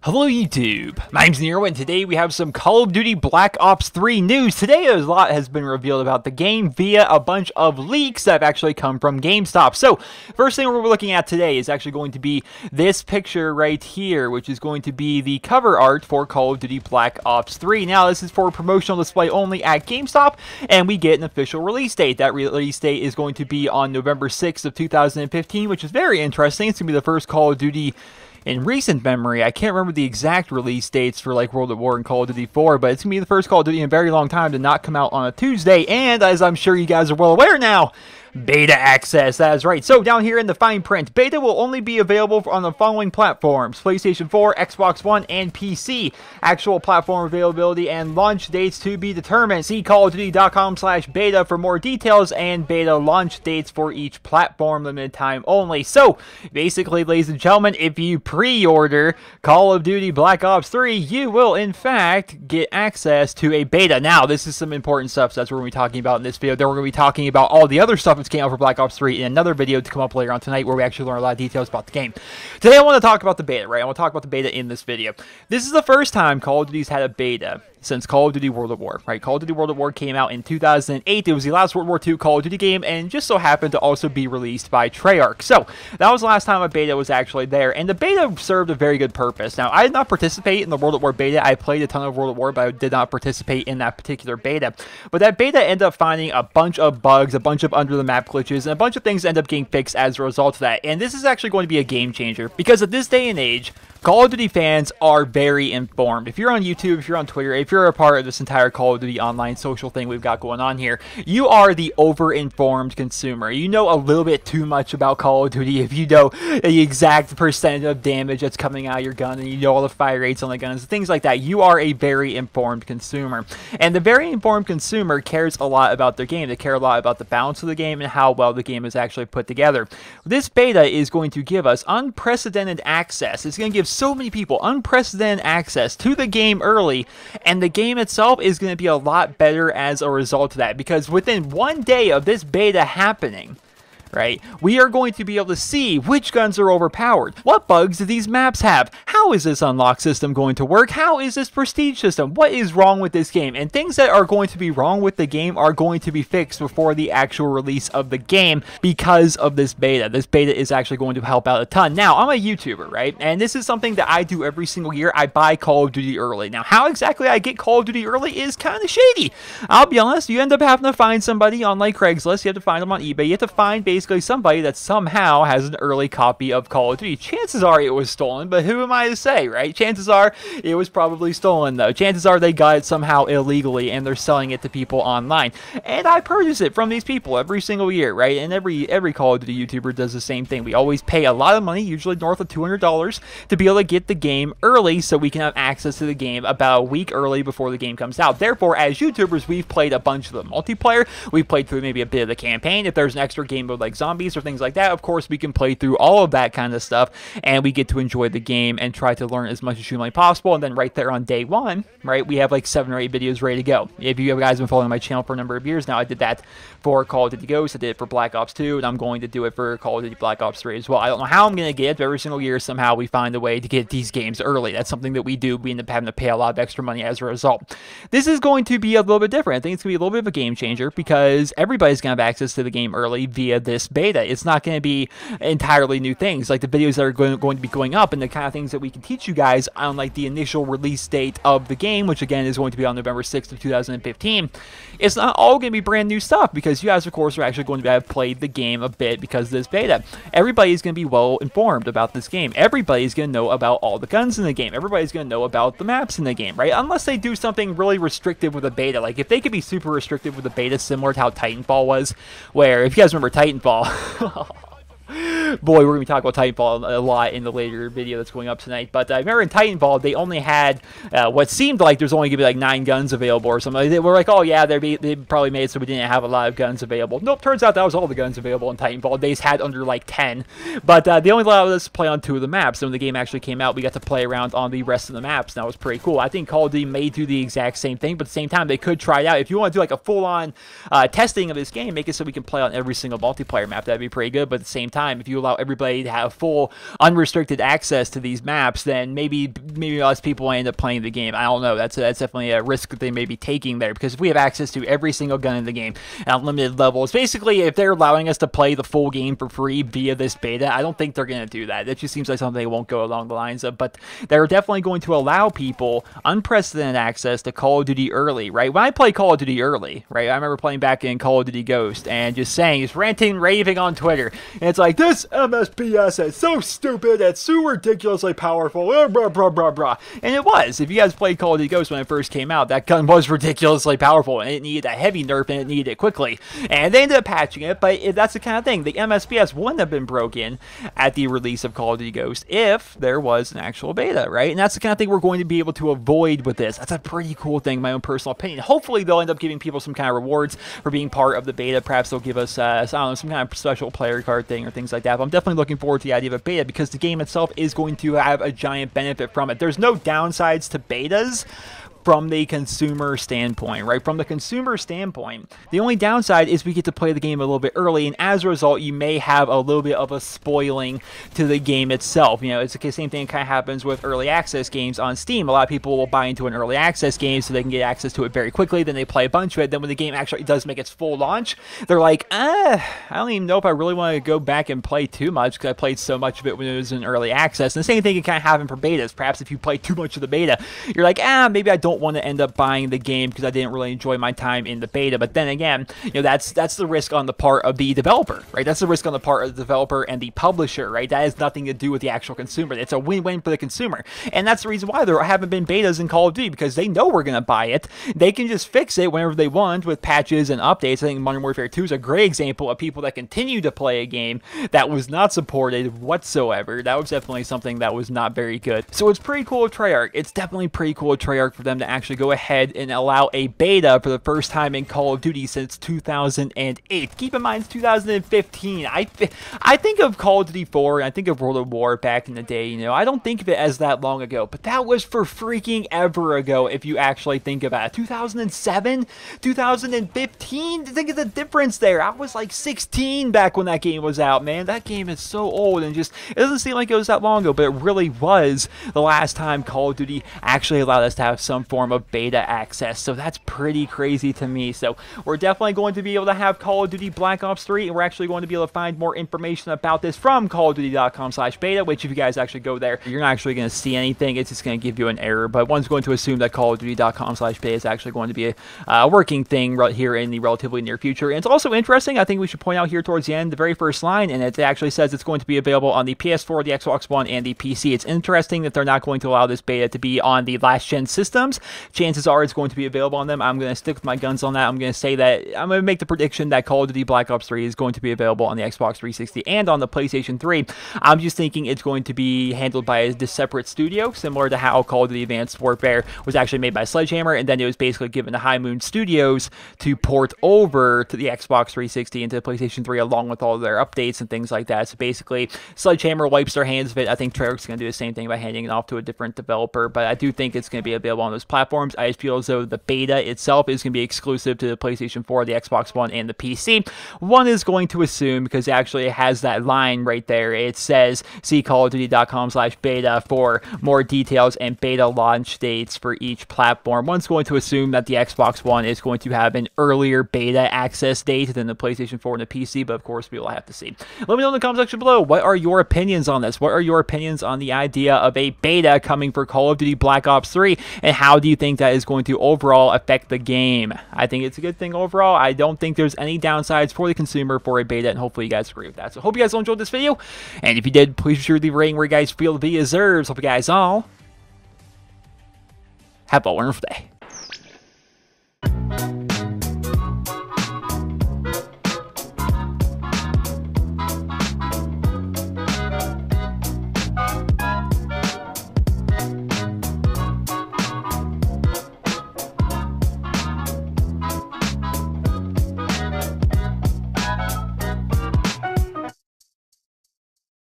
Hello YouTube, my name's Nero, and today we have some Call of Duty Black Ops 3 news. Today a lot has been revealed about the game via a bunch of leaks that have actually come from GameStop. So, first thing we're looking at today is actually going to be this picture right here, which is going to be the cover art for Call of Duty Black Ops 3. Now, this is for promotional display only at GameStop, and we get an official release date. That release date is going to be on November 6th of 2015, which is very interesting. It's going to be the first Call of Duty in recent memory. I can't remember the exact release dates for like World at War and Call of Duty 4, but it's going to be the first Call of Duty in a very long time to not come out on a Tuesday, and as I'm sure you guys are well aware now, beta access. That is right. So down here in the fine print, beta will only be available on the following platforms: PlayStation 4, Xbox One, and PC. Actual platform availability and launch dates to be determined. See callofduty.com/beta for more details and beta launch dates for each platform, limited time only. So basically, ladies and gentlemen, if you pre-order Call of Duty Black Ops 3, you will in fact get access to a beta. Now, this is some important stuff, so that's what we're going to be talking about in this video. Then we're going to be talking about all the other stuff that's came out for Black Ops 3 in another video to come up later on tonight, where we actually learn a lot of details about the game. Today I want to talk about the beta, right? I want to talk about the beta in this video. This is the first time Call of Duty's had a beta since Call of Duty World at War, right? Call of Duty World at War came out in 2008. It was the last World War II Call of Duty game, and just so happened to also be released by Treyarch. So that was the last time a beta was actually there, and the beta served a very good purpose. Now, I did not participate in the World at War beta. I played a ton of World at War, but I did not participate in that particular beta. But that beta ended up finding a bunch of bugs, a bunch of under-the-map glitches, and a bunch of things end up getting fixed as a result of that. And this is actually going to be a game changer, because at this day and age, Call of Duty fans are very informed. If you're on YouTube, if you're on Twitter, if you're a part of this entire Call of Duty online social thing we've got going on here, you are the over-informed consumer. You know a little bit too much about Call of Duty if you know the exact percentage of damage that's coming out of your gun, and you know all the fire rates on the guns, things like that. You are a very informed consumer. And the very informed consumer cares a lot about their game. They care a lot about the balance of the game and how well the game is actually put together. This beta is going to give us unprecedented access. It's going to give so many people unprecedented access to the game early, and the game itself is going to be a lot better as a result of that, because within one day of this beta happening, right, we are going to be able to see which guns are overpowered. What bugs do these maps have? How is this unlock system going to work? How is this prestige system? What is wrong with this game? And things that are going to be wrong with the game are going to be fixed before the actual release of the game because of this beta. This beta is actually going to help out a ton. Now, I'm a YouTuber, right? And this is something that I do every single year. I buy Call of Duty early. Now, how exactly I get Call of Duty early is kind of shady. I'll be honest, you end up having to find somebody on like Craigslist. You have to find them on eBay. You have to find basically somebody that somehow has an early copy of Call of Duty. Chances are it was stolen, but who am I to say, right? Chances are it was probably stolen, though. Chances are they got it somehow illegally and they're selling it to people online. And I purchase it from these people every single year, right? And every Call of Duty YouTuber does the same thing. We always pay a lot of money, usually north of $200, to be able to get the game early so we can have access to the game about a week early before the game comes out. Therefore, as YouTubers, we've played a bunch of the multiplayer. We've played through maybe a bit of the campaign. If there's an extra game mode like Zombies or things like that, of course we can play through all of that kind of stuff, and we get to enjoy the game and try to learn as much as humanly possible. And then right there on day one, right, we have like 7 or 8 videos ready to go. If you guys have been following my channel for a number of years now, I did that for Call of Duty Ghosts, I did it for Black Ops 2, and I'm going to do it for Call of Duty Black Ops 3 as well. I don't know how I'm going to get it, but every single year somehow we find a way to get these games early. That's something that we do. We end up having to pay a lot of extra money as a result. This is going to be a little bit different. I think it's going to be a little bit of a game changer, because everybody's going to have access to the game early via this beta. It's not going to be entirely new things, like the videos that are going to be going up and the kind of things that we can teach you guys on like the initial release date of the game, which again is going to be on November 6th of 2015. It's not all going to be brand new stuff, because you guys of course are actually going to have played the game a bit because of this beta. Everybody's going to be well informed about this game. Everybody's going to know about all the guns in the game. Everybody's going to know about the maps in the game, right? Unless they do something really restrictive with a beta. Like if they could be super restrictive with a beta, similar to how Titanfall was, where if you guys remember Titanfall Boy, we're going to be talking about Titanfall a lot in the later video that's going up tonight. But I remember in Titanfall, they only had what seemed like there's only going to be like 9 guns available or something. They were like, oh yeah, they probably made it so we didn't have a lot of guns available. Nope, turns out that was all the guns available in Titanfall. They had under like 10. But they only allowed us to play on 2 of the maps. So when the game actually came out, we got to play around on the rest of the maps. And that was pretty cool. I think Call of Duty may do the exact same thing, but at the same time, they could try it out. If you want to do like a full-on testing of this game, make it so we can play on every single multiplayer map. That'd be pretty good. But at the same time, if you allow everybody to have full, unrestricted access to these maps, then maybe less people end up playing the game. I don't know. That's definitely a risk that they may be taking there, because if we have access to every single gun in the game at unlimited levels, basically, if they're allowing us to play the full game for free via this beta, I don't think they're going to do that. It just seems like something they won't go along the lines of, but they're definitely going to allow people unprecedented access to Call of Duty early, right? When I play Call of Duty early, right, I remember playing back in Call of Duty Ghost and just ranting, raving on Twitter, and it's like, this MSPS is so stupid, it's so ridiculously powerful, blah, blah, blah, blah. And it was. If you guys played Call of Duty Ghost when it first came out, that gun was ridiculously powerful, and it needed a heavy nerf, and it needed it quickly. And they ended up patching it, but that's the kind of thing. The MSPS wouldn't have been broken at the release of Call of Duty Ghost if there was an actual beta, right? And that's the kind of thing we're going to be able to avoid with this. That's a pretty cool thing, my own personal opinion. Hopefully, they'll end up giving people some kind of rewards for being part of the beta. Perhaps they'll give us, I don't know, some kind of special player card thing or things like that. But I'm definitely looking forward to the idea of a beta, because the game itself is going to have a giant benefit from it. There's no downsides to betas from the consumer standpoint, right? From the consumer standpoint, the only downside is we get to play the game a little bit early, and as a result, you may have a little bit of a spoiling to the game itself. You know, it's the same thing that kind of happens with early access games on Steam. A lot of people will buy into an early access game so they can get access to it very quickly, then they play a bunch of it, then when the game actually does make its full launch, they're like, I don't even know if I really want to go back and play too much, because I played so much of it when it was in early access. And the same thing can kind of happen for betas. Perhaps if you play too much of the beta, you're like, maybe I don't want to end up buying the game because I didn't really enjoy my time in the beta. But then again, you know, that's the risk on the part of the developer, right? That's the risk on the part of the developer and the publisher, right? That has nothing to do with the actual consumer. It's a win-win for the consumer. And that's the reason why there haven't been betas in Call of Duty, because they know we're going to buy it. They can just fix it whenever they want with patches and updates. I think Modern Warfare 2 is a great example of people that continue to play a game that was not supported whatsoever. That was definitely something that was not very good. So it's pretty cool of Treyarch. It's definitely pretty cool of Treyarch for them to actually go ahead and allow a beta for the first time in Call of Duty since 2008. Keep in mind, it's 2015. I think of Call of Duty 4, and I think of World of War back in the day. You know, I don't think of it as that long ago, but that was for freaking ever ago if you actually think about it. 2007? 2015? Think of the difference there. I was like 16 back when that game was out, man. That game is so old, and just, it doesn't seem like it was that long ago, but it really was the last time Call of Duty actually allowed us to have some form of beta access. So that's pretty crazy to me. So we're definitely going to be able to have Call of Duty Black Ops 3, and we're actually going to be able to find more information about this from callofduty.com/beta, which if you guys actually go there, you're not actually going to see anything. It's just going to give you an error, but one's going to assume that callofduty.com/beta is actually going to be a working thing right here in the relatively near future. And it's also interesting, I think we should point out here towards the end, the very first line, and it actually says it's going to be available on the PS4, the Xbox One, and the PC. It's interesting that they're not going to allow this beta to be on the last-gen systems. Chances are it's going to be available on them. I'm going to stick with my guns on that. I'm going to say that I'm going to make the prediction that Call of Duty Black Ops 3 is going to be available on the Xbox 360 and on the PlayStation 3. I'm just thinking it's going to be handled by a separate studio, similar to how Call of Duty Advanced Warfare was actually made by Sledgehammer, and then it was basically given to High Moon Studios to port over to the Xbox 360 and to the PlayStation 3 along with all of their updates and things like that. So basically, Sledgehammer wipes their hands of it. I think Treyarch's going to do the same thing by handing it off to a different developer, but I do think it's going to be available on those platforms. I just feel as though the beta itself is going to be exclusive to the PlayStation 4, the Xbox One, and the PC. One is going to assume, because it actually has that line right there, it says see callofduty.com/beta for more details and beta launch dates for each platform. One's going to assume that the Xbox One is going to have an earlier beta access date than the PlayStation 4 and the PC, but of course we will have to see. Let me know in the comment section below, what are your opinions on this? What are your opinions on the idea of a beta coming for Call of Duty Black Ops 3, and how do you think that is going to overall affect the game? I think it's a good thing overall. I don't think there's any downsides for the consumer for a beta, and hopefully you guys agree with that. So hope you guys all enjoyed this video, and if you did, please be sure to leave a rating where you guys feel the video deserves. Hope you guys all have a wonderful day.